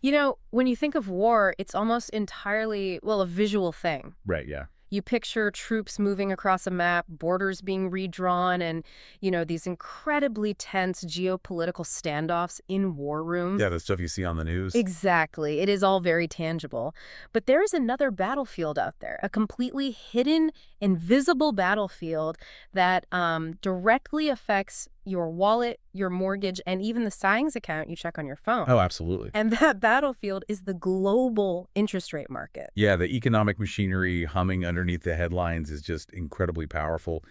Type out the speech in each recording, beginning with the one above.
You know, when you think of war, it's almost entirely, well, a visual thing. Right, yeah. You picture troops moving across a map, borders being redrawn, and, these incredibly tense geopolitical standoffs in war rooms. Yeah, the stuff you see on the news. Exactly. It is all very tangible. But there is another battlefield out there, a completely hidden, invisible battlefield that directly affects your wallet, your mortgage, and even the savings account you check on your phone. Oh, absolutely. And that battlefield is the global interest rate market. Yeah, the economic machinery humming underneath the headlines is just incredibly powerful.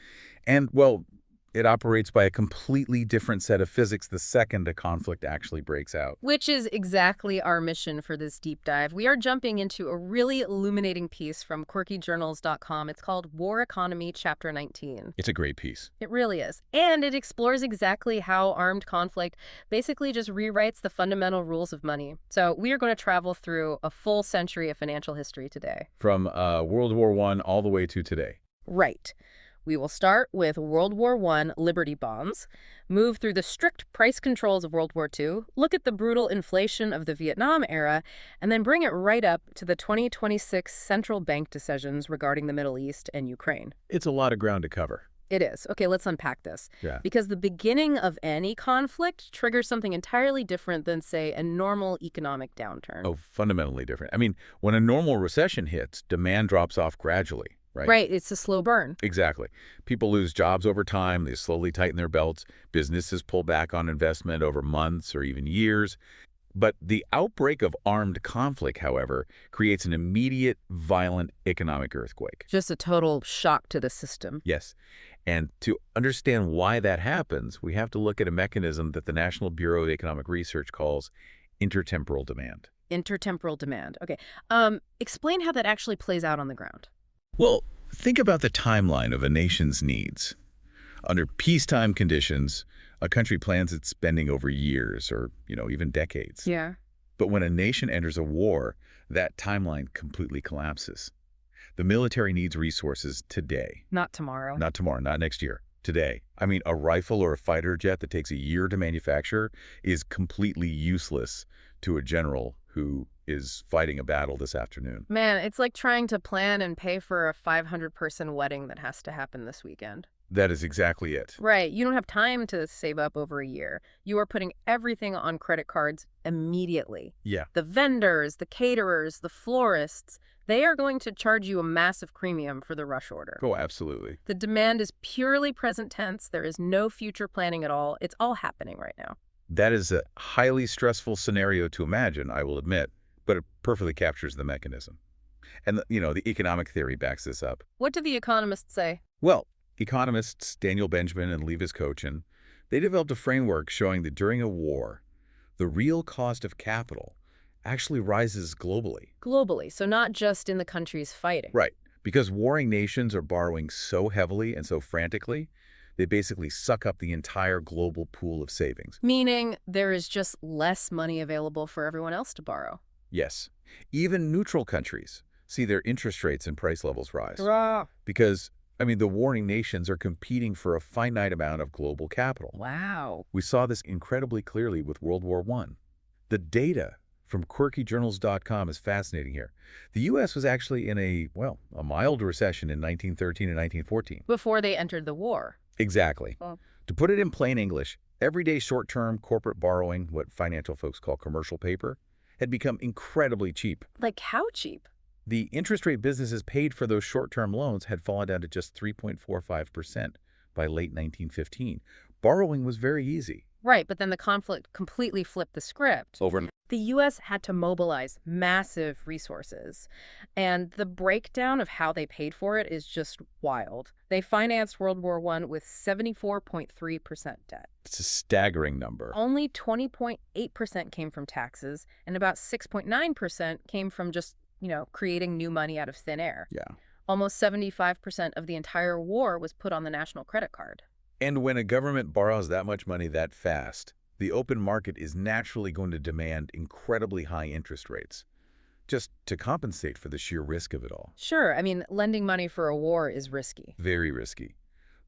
And, well, it operates by a completely different set of physics the second a conflict actually breaks out. Which is exactly our mission for this deep dive. We are jumping into a really illuminating piece from quirkyjournals.com. It's called War Economy, Chapter 19. It's a great piece. It really is. And it explores exactly how armed conflict basically just rewrites the fundamental rules of money. So we are going to travel through a full century of financial history today. From World War I all the way to today. Right. We will start with World War I Liberty bonds, move through the strict price controls of World War II, look at the brutal inflation of the Vietnam era, and then bring it right up to the 2026 central bank decisions regarding the Middle East and Ukraine. It's a lot of ground to cover. It is. Okay, let's unpack this. Yeah. Because the beginning of any conflict triggers something entirely different than, say, a normal economic downturn. Oh, fundamentally different. I mean, when a normal recession hits, demand drops off gradually, right? Right, it's a slow burn. Exactly. People lose jobs over time. They slowly tighten their belts. Businesses pull back on investment over months or even years. But the outbreak of armed conflict, however, creates an immediate, violent economic earthquake. Just a total shock to the system. Yes. And to understand why that happens, we have to look at a mechanism that the National Bureau of Economic Research calls intertemporal demand. Intertemporal demand. Okay. Explain how that actually plays out on the ground. Well, think about the timeline of a nation's needs. Under peacetime conditions, a country plans its spending over years or, even decades. Yeah. But when a nation enters a war, that timeline completely collapses. The military needs resources today. Not tomorrow. Not tomorrow, not next year. Today. I mean, a rifle or a fighter jet that takes a year to manufacture is completely useless to a general who is fighting a battle this afternoon. Man, it's like trying to plan and pay for a 500-person wedding that has to happen this weekend. That is exactly it. Right. You don't have time to save up over a year. You are putting everything on credit cards immediately. Yeah. The vendors, the caterers, the florists, they are going to charge you a massive premium for the rush order. Oh, absolutely. The demand is purely present tense. There is no future planning at all. It's all happening right now. That is a highly stressful scenario to imagine, I will admit, but it perfectly captures the mechanism. And, the economic theory backs this up. What do the economists say? Well, economists Daniel Benjamin and Levis Kochan, they developed a framework showing that during a war, the real cost of capital actually rises globally. Globally, so not just in the countries fighting. Right, because warring nations are borrowing so heavily and so frantically, they basically suck up the entire global pool of savings. Meaning there is just less money available for everyone else to borrow. Yes, even neutral countries see their interest rates and price levels rise. Hurrah! Because, the warring nations are competing for a finite amount of global capital. Wow. We saw this incredibly clearly with World War I. The data from quirkyjournals.com is fascinating here. The U.S. was actually in a mild recession in 1913 and 1914. Before they entered the war. Exactly. Oh. To put it in plain English, everyday short-term corporate borrowing, what financial folks call commercial paper, had become incredibly cheap. Like how cheap? The interest rate businesses paid for those short-term loans had fallen down to just 3.45% by late 1915. Borrowing was very easy. Right, but then the conflict completely flipped the script. Over. The U.S. had to mobilize massive resources, and the breakdown of how they paid for it is just wild. They financed World War I with 74.3% debt. It's a staggering number. Only 20.8% came from taxes, and about 6.9% came from just, creating new money out of thin air. Yeah. Almost 75% of the entire war was put on the national credit card. And when a government borrows that much money that fast, the open market is naturally going to demand incredibly high interest rates, just to compensate for the sheer risk of it all. Sure, lending money for a war is risky. Very risky.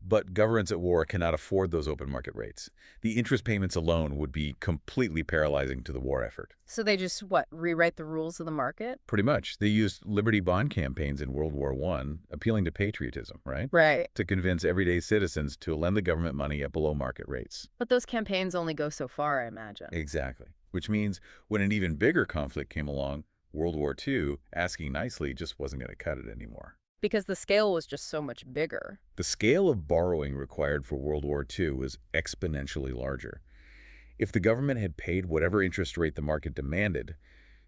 But governments at war cannot afford those open market rates. The interest payments alone would be completely paralyzing to the war effort. So they just, what, rewrite the rules of the market? Pretty much. They used Liberty Bond campaigns in World War I, appealing to patriotism, right? Right. To convince everyday citizens to lend the government money at below market rates. But those campaigns only go so far, I imagine. Exactly. Which means when an even bigger conflict came along, World War II, asking nicely just wasn't going to cut it anymore. Because the scale was just so much bigger. The scale of borrowing required for World War II was exponentially larger. If the government had paid whatever interest rate the market demanded,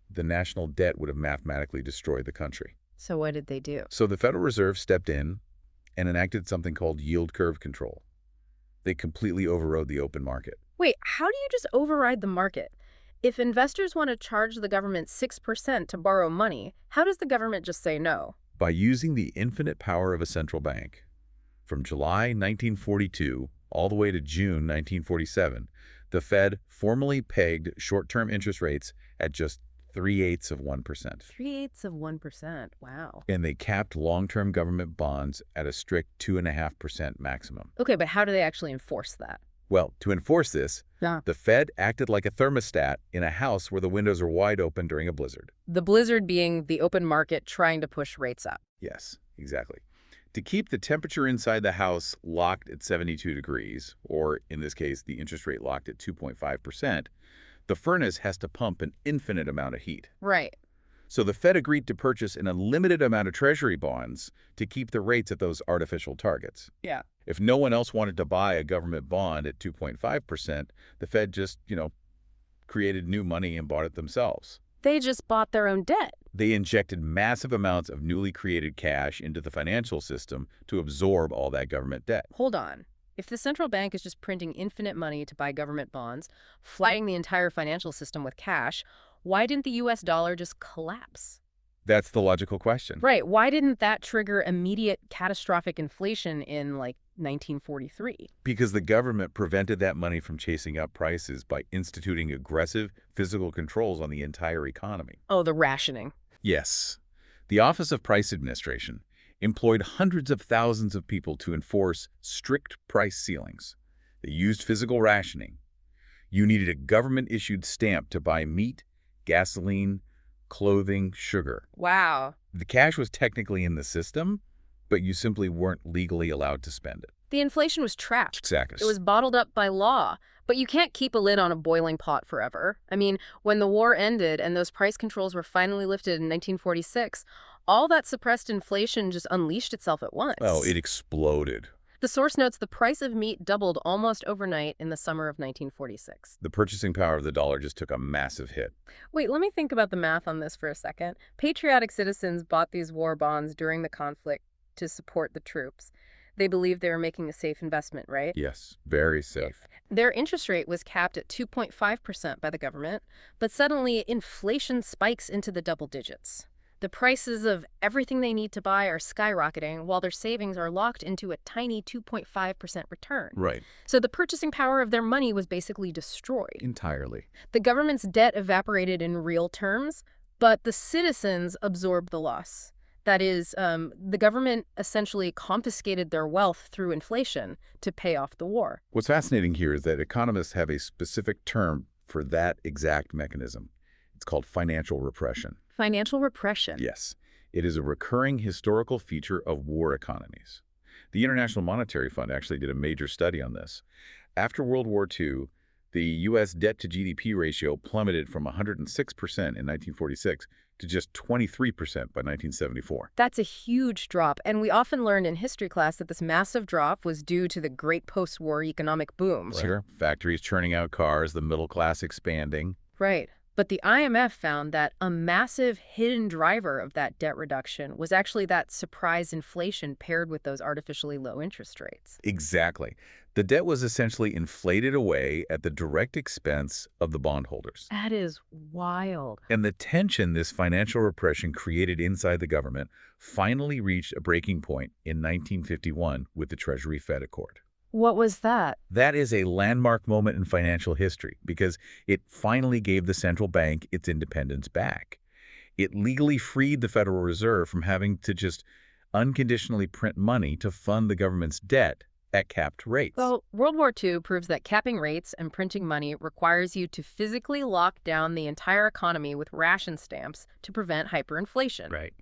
the national debt would have mathematically destroyed the country. So what did they do? So the Federal Reserve stepped in and enacted something called yield curve control. They completely overrode the open market. Wait, how do you just override the market? If investors want to charge the government 6% to borrow money, how does the government just say no? By using the infinite power of a central bank. From July 1942 all the way to June 1947, the Fed formally pegged short-term interest rates at just 3/8 of 1%. 3/8 of 1%. Wow. And they capped long-term government bonds at a strict 2.5% maximum. Okay, but how do they actually enforce that? Well, to enforce this, Yeah. the Fed acted like a thermostat in a house where the windows are wide open during a blizzard. The blizzard being the open market trying to push rates up. Yes, exactly. To keep the temperature inside the house locked at 72 degrees, or in this case, the interest rate locked at 2.5%, the furnace has to pump an infinite amount of heat. Right. So the Fed agreed to purchase an unlimited amount of Treasury bonds to keep the rates at those artificial targets. Yeah. If no one else wanted to buy a government bond at 2.5%, the Fed just, created new money and bought it themselves. They just bought their own debt. They injected massive amounts of newly created cash into the financial system to absorb all that government debt. Hold on. If the central bank is just printing infinite money to buy government bonds, flooding the entire financial system with cash, why didn't the U.S. dollar just collapse? That's the logical question. Right. Why didn't that trigger immediate catastrophic inflation in, 1943? Because the government prevented that money from chasing up prices by instituting aggressive physical controls on the entire economy. Oh, the rationing. Yes. The Office of Price Administration employed hundreds of thousands of people to enforce strict price ceilings. They used physical rationing. You needed a government-issued stamp to buy meat, gasoline, clothing, sugar. Wow. The cash was technically in the system, but you simply weren't legally allowed to spend it. The inflation was trapped. Exactly. It was bottled up by law. But you can't keep a lid on a boiling pot forever. I mean, when the war ended and those price controls were finally lifted in 1946, all that suppressed inflation just unleashed itself at once. Oh, it exploded. The source notes the price of meat doubled almost overnight in the summer of 1946. The purchasing power of the dollar just took a massive hit. Wait, let me think about the math on this for a second. Patriotic citizens bought these war bonds during the conflict to support the troops. They believed they were making a safe investment, right? Yes, very safe. Their interest rate was capped at 2.5% by the government, but suddenly inflation spikes into the double digits. The prices of everything they need to buy are skyrocketing while their savings are locked into a tiny 2.5% return. Right. So the purchasing power of their money was basically destroyed. Entirely. The government's debt evaporated in real terms, but the citizens absorbed the loss. That is, the government essentially confiscated their wealth through inflation to pay off the war. What's fascinating here is that economists have a specific term for that exact mechanism. It's called financial repression. Financial repression. Yes, it is a recurring historical feature of war economies. The International Monetary Fund actually did a major study on this. After World War II, the U.S. debt-to-GDP ratio plummeted from 106% in 1946 to just 23% by 1974. That's a huge drop, and we often learned in history class that this massive drop was due to the great post-war economic boom. Sure. Factories churning out cars, the middle class expanding. Right. But the IMF found that a massive hidden driver of that debt reduction was actually that surprise inflation paired with those artificially low interest rates. Exactly. The debt was essentially inflated away at the direct expense of the bondholders. That is wild. And the tension this financial repression created inside the government finally reached a breaking point in 1951 with the Treasury-Fed Accord. What was that? That is a landmark moment in financial history because it finally gave the central bank its independence back. It legally freed the Federal Reserve from having to just unconditionally print money to fund the government's debt at capped rates. Well, World War II proves that capping rates and printing money requires you to physically lock down the entire economy with ration stamps to prevent hyperinflation. Right.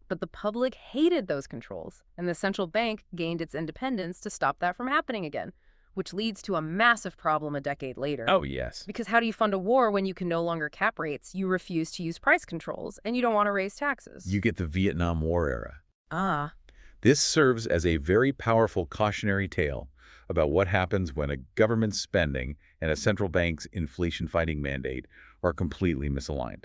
But the public hated those controls, and the central bank gained its independence to stop that from happening again, which leads to a massive problem a decade later. Oh, yes. Because how do you fund a war when you can no longer cap rates, you refuse to use price controls, and you don't want to raise taxes? You get the Vietnam War era. Ah. This serves as a very powerful cautionary tale about what happens when a government's spending and a central bank's inflation-fighting mandate are completely misaligned.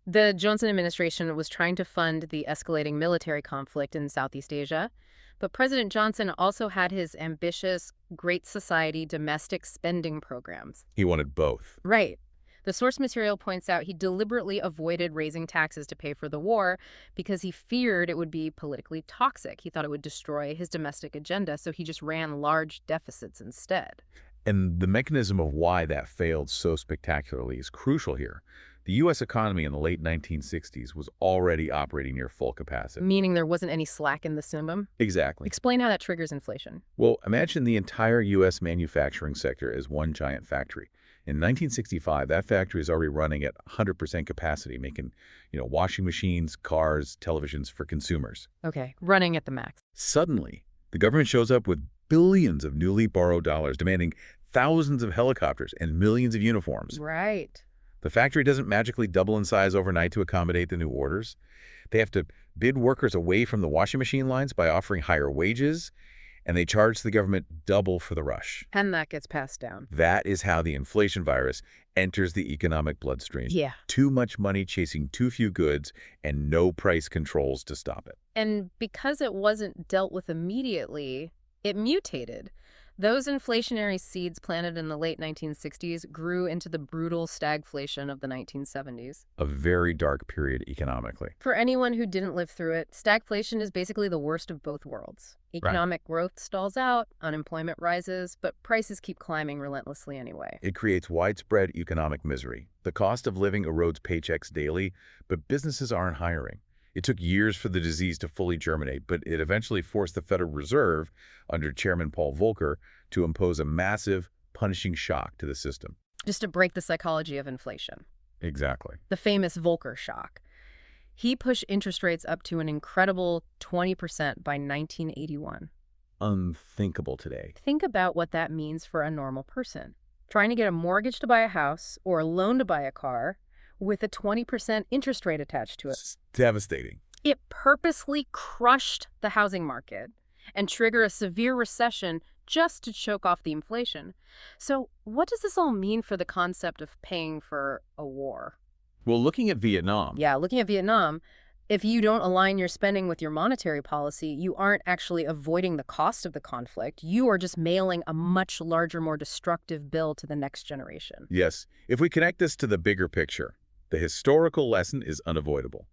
The Johnson administration was trying to fund the escalating military conflict in Southeast Asia, but President Johnson also had his ambitious Great Society domestic spending programs. He wanted both. Right. The source material points out he deliberately avoided raising taxes to pay for the war because he feared it would be politically toxic. He thought it would destroy his domestic agenda, so he just ran large deficits instead. And the mechanism of why that failed so spectacularly is crucial here. The U.S. economy in the late 1960s was already operating near full capacity. Meaning there wasn't any slack in the system? Exactly. Explain how that triggers inflation. Well, imagine the entire U.S. manufacturing sector as one giant factory. In 1965, that factory is already running at 100% capacity, making, washing machines, cars, televisions for consumers. Okay, running at the max. Suddenly, the government shows up with billions of newly borrowed dollars, demanding thousands of helicopters and millions of uniforms. Right. The factory doesn't magically double in size overnight to accommodate the new orders. They have to bid workers away from the washing machine lines by offering higher wages, and they charge the government double for the rush. And that gets passed down. That is how the inflation virus enters the economic bloodstream. Yeah. Too much money chasing too few goods and no price controls to stop it. And because it wasn't dealt with immediately, it mutated. Those inflationary seeds planted in the late 1960s grew into the brutal stagflation of the 1970s. A very dark period economically. For anyone who didn't live through it, stagflation is basically the worst of both worlds. Economic growth stalls out, unemployment rises, but prices keep climbing relentlessly anyway. It creates widespread economic misery. The cost of living erodes paychecks daily, but businesses aren't hiring. It took years for the disease to fully germinate, but it eventually forced the Federal Reserve, under Chairman Paul Volcker, to impose a massive, punishing shock to the system. Just to break the psychology of inflation. Exactly. The famous Volcker shock. He pushed interest rates up to an incredible 20% by 1981. Unthinkable today. Think about what that means for a normal person. Trying to get a mortgage to buy a house or a loan to buy a car with a 20% interest rate attached to it. It's devastating. It purposely crushed the housing market and triggered a severe recession just to choke off the inflation. So what does this all mean for the concept of paying for a war? Well, looking at Vietnam. Yeah, looking at Vietnam, if you don't align your spending with your monetary policy, you aren't actually avoiding the cost of the conflict. You are just mailing a much larger, more destructive bill to the next generation. Yes, if we connect this to the bigger picture, the historical lesson is unavoidable.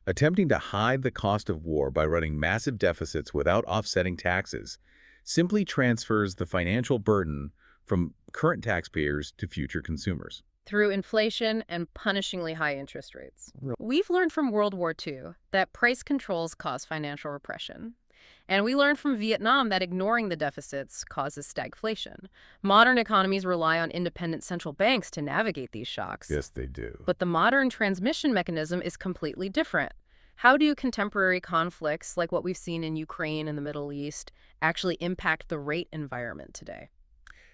Attempting to hide the cost of war by running massive deficits without offsetting taxes simply transfers the financial burden from current taxpayers to future consumers. Through inflation and punishingly high interest rates. We've learned from World War II that price controls cause financial repression. And we learned from Vietnam that ignoring the deficits causes stagflation. Modern economies rely on independent central banks to navigate these shocks. Yes, they do. But the modern transmission mechanism is completely different. How do contemporary conflicts, like what we've seen in Ukraine and the Middle East, actually impact the rate environment today?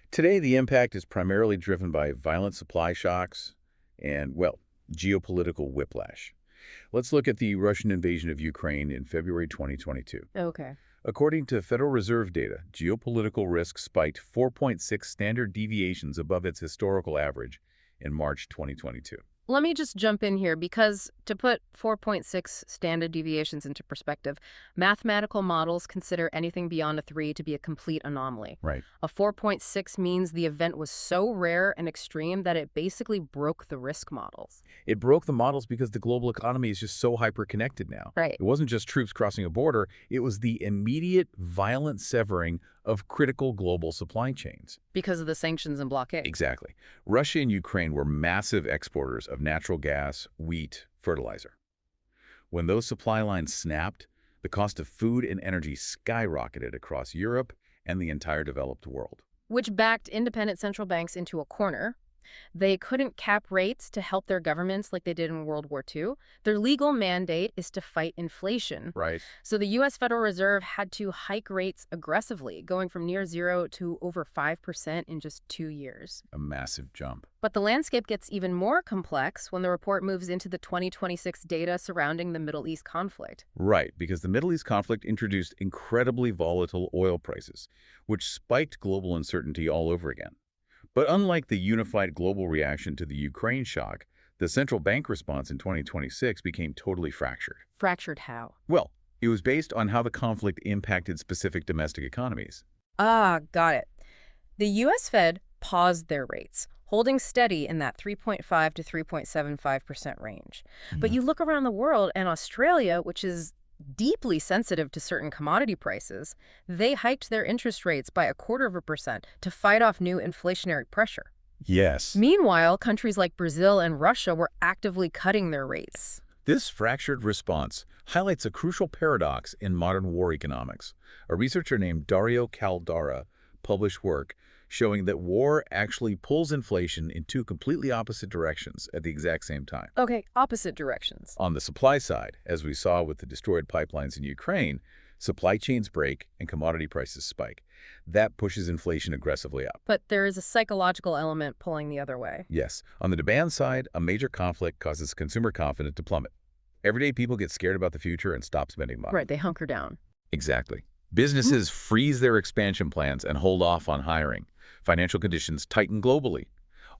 Today, the impact is primarily driven by violent supply shocks and, geopolitical whiplash. Let's look at the Russian invasion of Ukraine in February 2022. Okay. According to Federal Reserve data, geopolitical risk spiked 4.6 standard deviations above its historical average in March 2022. Let me just jump in here because to put 4.6 standard deviations into perspective, mathematical models consider anything beyond a 3 to be a complete anomaly. Right. A 4.6 means the event was so rare and extreme that it basically broke the risk models. It broke the models because the global economy is just so hyper-connected now. Right. It wasn't just troops crossing a border, it was the immediate, violent severing of critical global supply chains. Because of the sanctions and blockade. Exactly. Russia and Ukraine were massive exporters of natural gas, wheat, fertilizer. When those supply lines snapped, the cost of food and energy skyrocketed across Europe and the entire developed world. which backed independent central banks into a corner. They couldn't cap rates to help their governments like they did in World War II. Their legal mandate is to fight inflation. Right. So the U.S. Federal Reserve had to hike rates aggressively, going from near zero to over 5% in just 2 years. A massive jump. But the landscape gets even more complex when the report moves into the 2026 data surrounding the Middle East conflict. Right, because the Middle East conflict introduced incredibly volatile oil prices, which spiked global uncertainty all over again. But unlike the unified global reaction to the Ukraine shock, the central bank response in 2026 became totally fractured. Fractured how? Well, it was based on how the conflict impacted specific domestic economies. Ah, got it. The U.S. Fed paused their rates, holding steady in that 3.5 to 3.75% range. But you look around the world, and Australia, which is deeply sensitive to certain commodity prices, they hiked their interest rates by 0.25% to fight off new inflationary pressure. Yes. Meanwhile, countries like Brazil and Russia were actively cutting their rates. This fractured response highlights a crucial paradox in modern war economics. A researcher named Dario Caldara published work showing that war actually pulls inflation in two completely opposite directions at the exact same time. Okay, opposite directions. On the supply side, as we saw with the destroyed pipelines in Ukraine, supply chains break and commodity prices spike. That pushes inflation aggressively up. But there is a psychological element pulling the other way. Yes, on the demand side, a major conflict causes consumer confidence to plummet. Everyday people get scared about the future and stop spending money. Right, they hunker down. Exactly. Businesses freeze their expansion plans and hold off on hiring. Financial conditions tighten globally.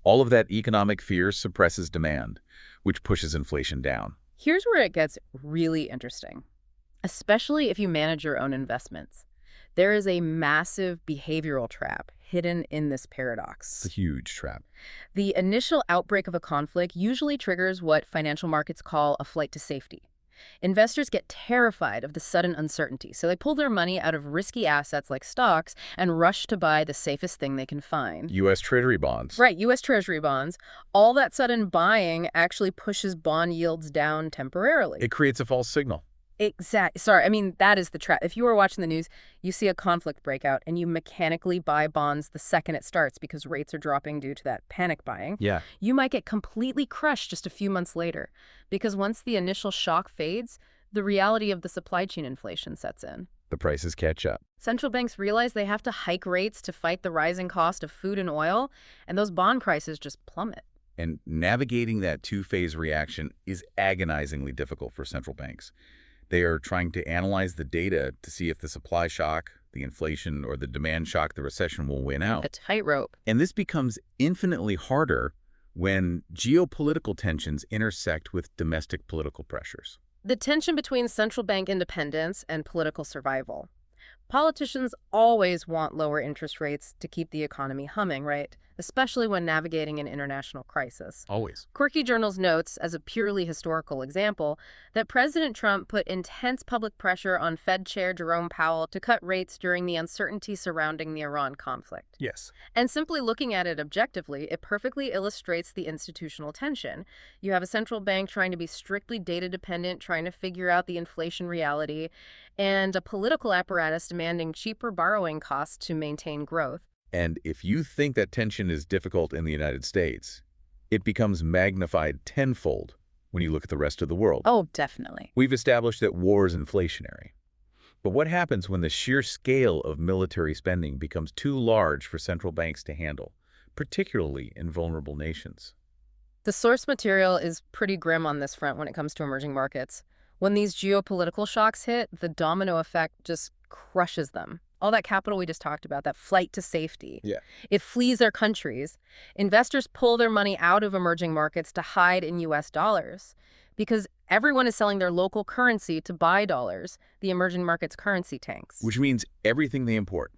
All of that economic fear suppresses demand, which pushes inflation down. Here's where it gets really interesting, especially if you manage your own investments. There is a massive behavioral trap hidden in this paradox. It's a huge trap. The initial outbreak of a conflict usually triggers what financial markets call a flight to safety. Investors get terrified of the sudden uncertainty, so they pull their money out of risky assets like stocks and rush to buy the safest thing they can find. U.S. Treasury bonds. Right, U.S. Treasury bonds. All that sudden buying actually pushes bond yields down temporarily. It creates a false signal. Sorry, I mean, that is the trap. If you were watching the news, you see a conflict break out, and you mechanically buy bonds the second it starts because rates are dropping due to that panic buying. Yeah. You might get completely crushed just a few months later, because once the initial shock fades, the reality of the supply chain inflation sets in. The prices catch up. Central banks realize they have to hike rates to fight the rising cost of food and oil, and those bond prices just plummet. And navigating that two-phase reaction is agonizingly difficult for central banks. They are trying to analyze the data to see if the supply shock, the inflation, or the demand shock, the recession will win out. A tightrope. And this becomes infinitely harder when geopolitical tensions intersect with domestic political pressures. The tension between central bank independence and political survival. Politicians always want lower interest rates to keep the economy humming, right? Especially when navigating an international crisis. Always. Quirky Journals notes, as a purely historical example, that President Trump put intense public pressure on Fed Chair Jerome Powell to cut rates during the uncertainty surrounding the Iran conflict. Yes. And simply looking at it objectively, it perfectly illustrates the institutional tension. You have a central bank trying to be strictly data dependent, trying to figure out the inflation reality, and a political apparatus demanding cheaper borrowing costs to maintain growth. And if you think that tension is difficult in the United States, it becomes magnified tenfold when you look at the rest of the world. Oh, definitely. We've established that war is inflationary. But what happens when the sheer scale of military spending becomes too large for central banks to handle, particularly in vulnerable nations? The source material is pretty grim on this front when it comes to emerging markets. When these geopolitical shocks hit, the domino effect just crushes them. All that capital we just talked about, that flight to safety, it flees their countries. Investors pull their money out of emerging markets to hide in U.S. dollars. Because everyone is selling their local currency to buy dollars, the emerging markets currency tanks. Which means everything they import,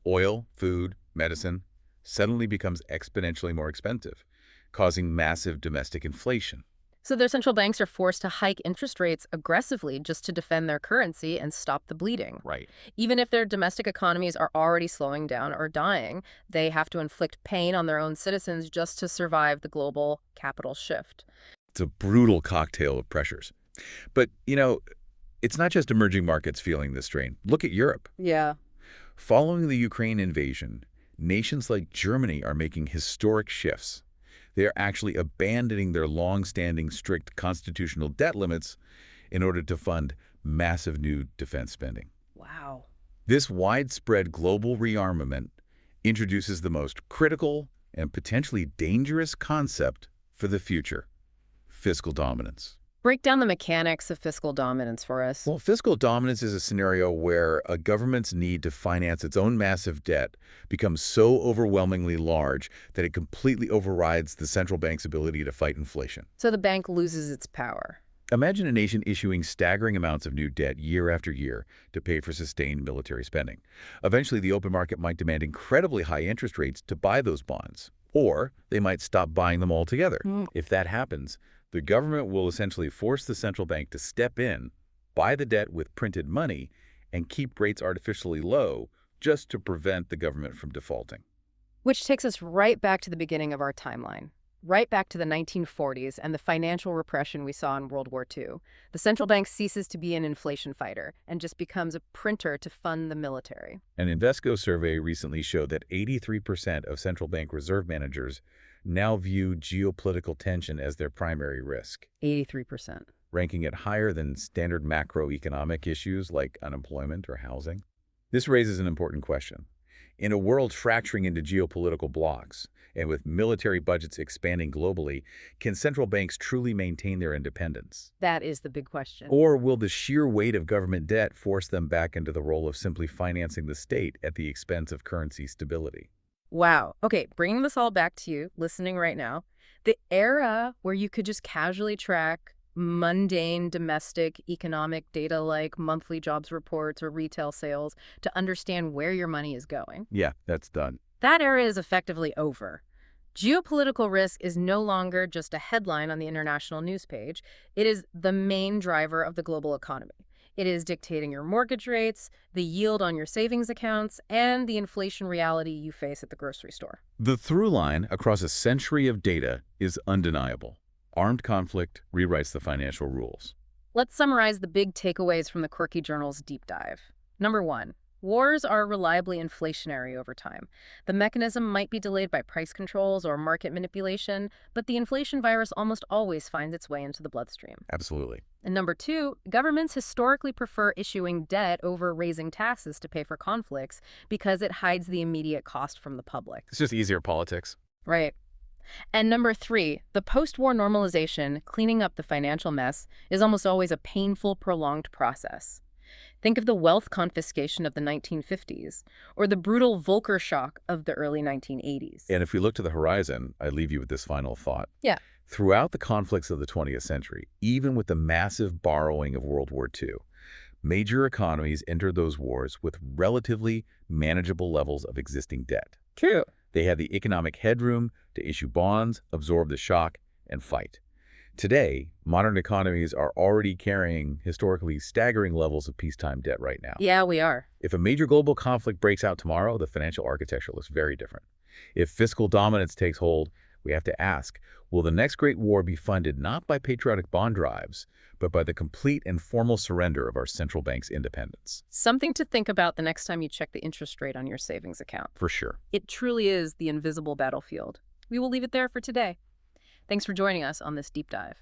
oil, food, medicine, suddenly becomes exponentially more expensive, causing massive domestic inflation. So their central banks are forced to hike interest rates aggressively just to defend their currency and stop the bleeding. Right. Even if their domestic economies are already slowing down or dying, they have to inflict pain on their own citizens just to survive the global capital shift. It's a brutal cocktail of pressures. But, it's not just emerging markets feeling this strain. Look at Europe. Yeah. Following the Ukraine invasion, nations like Germany are making historic shifts. They are actually abandoning their long-standing strict constitutional debt limits in order to fund massive new defense spending. Wow. This widespread global rearmament introduces the most critical and potentially dangerous concept for the future: fiscal dominance. Break down the mechanics of fiscal dominance for us. Well, fiscal dominance is a scenario where a government's need to finance its own massive debt becomes so overwhelmingly large that it completely overrides the central bank's ability to fight inflation. So the bank loses its power. Imagine a nation issuing staggering amounts of new debt year after year to pay for sustained military spending. Eventually, the open market might demand incredibly high interest rates to buy those bonds, or they might stop buying them altogether. If that happens, the government will essentially force the central bank to step in, buy the debt with printed money, and keep rates artificially low just to prevent the government from defaulting. Which takes us right back to the beginning of our timeline, right back to the 1940s and the financial repression we saw in World War II. The central bank ceases to be an inflation fighter and just becomes a printer to fund the military. An Invesco survey recently showed that 83% of central bank reserve managers now view geopolitical tension as their primary risk, 83%. ranking it higher than standard macroeconomic issues like unemployment or housing. This raises an important question. In a world fracturing into geopolitical blocs, and with military budgets expanding globally, can central banks truly maintain their independence? That is the big question. Or will the sheer weight of government debt force them back into the role of simply financing the state at the expense of currency stability? Wow. Okay, bringing this all back to you, listening right now, the era where you could just casually track mundane domestic economic data like monthly jobs reports or retail sales to understand where your money is going. Yeah, that's done. That era is effectively over. Geopolitical risk is no longer just a headline on the international news page. It is the main driver of the global economy. It is dictating your mortgage rates, the yield on your savings accounts, and the inflation reality you face at the grocery store. The through line across a century of data is undeniable. Armed conflict rewrites the financial rules. Let's summarize the big takeaways from the Quirky Journal's deep dive. Number 1. Wars are reliably inflationary over time. The mechanism might be delayed by price controls or market manipulation, but the inflation virus almost always finds its way into the bloodstream. Absolutely. And number 2, governments historically prefer issuing debt over raising taxes to pay for conflicts because it hides the immediate cost from the public. It's just easier politics. Right. And number 3, the post-war normalization, cleaning up the financial mess, is almost always a painful, prolonged process. Think of the wealth confiscation of the 1950s, or the brutal Volcker shock of the early 1980s. And if we look to the horizon, I leave you with this final thought. Yeah. Throughout the conflicts of the 20th century, even with the massive borrowing of World War II, major economies entered those wars with relatively manageable levels of existing debt. True. They had the economic headroom to issue bonds, absorb the shock, and fight. Today, modern economies are already carrying historically staggering levels of peacetime debt right now. Yeah, we are. If a major global conflict breaks out tomorrow, the financial architecture looks very different. If fiscal dominance takes hold, we have to ask, will the next great war be funded not by patriotic bond drives, but by the complete and formal surrender of our central bank's independence? Something to think about the next time you check the interest rate on your savings account. For sure. It truly is the invisible battlefield. We will leave it there for today. Thanks for joining us on this deep dive.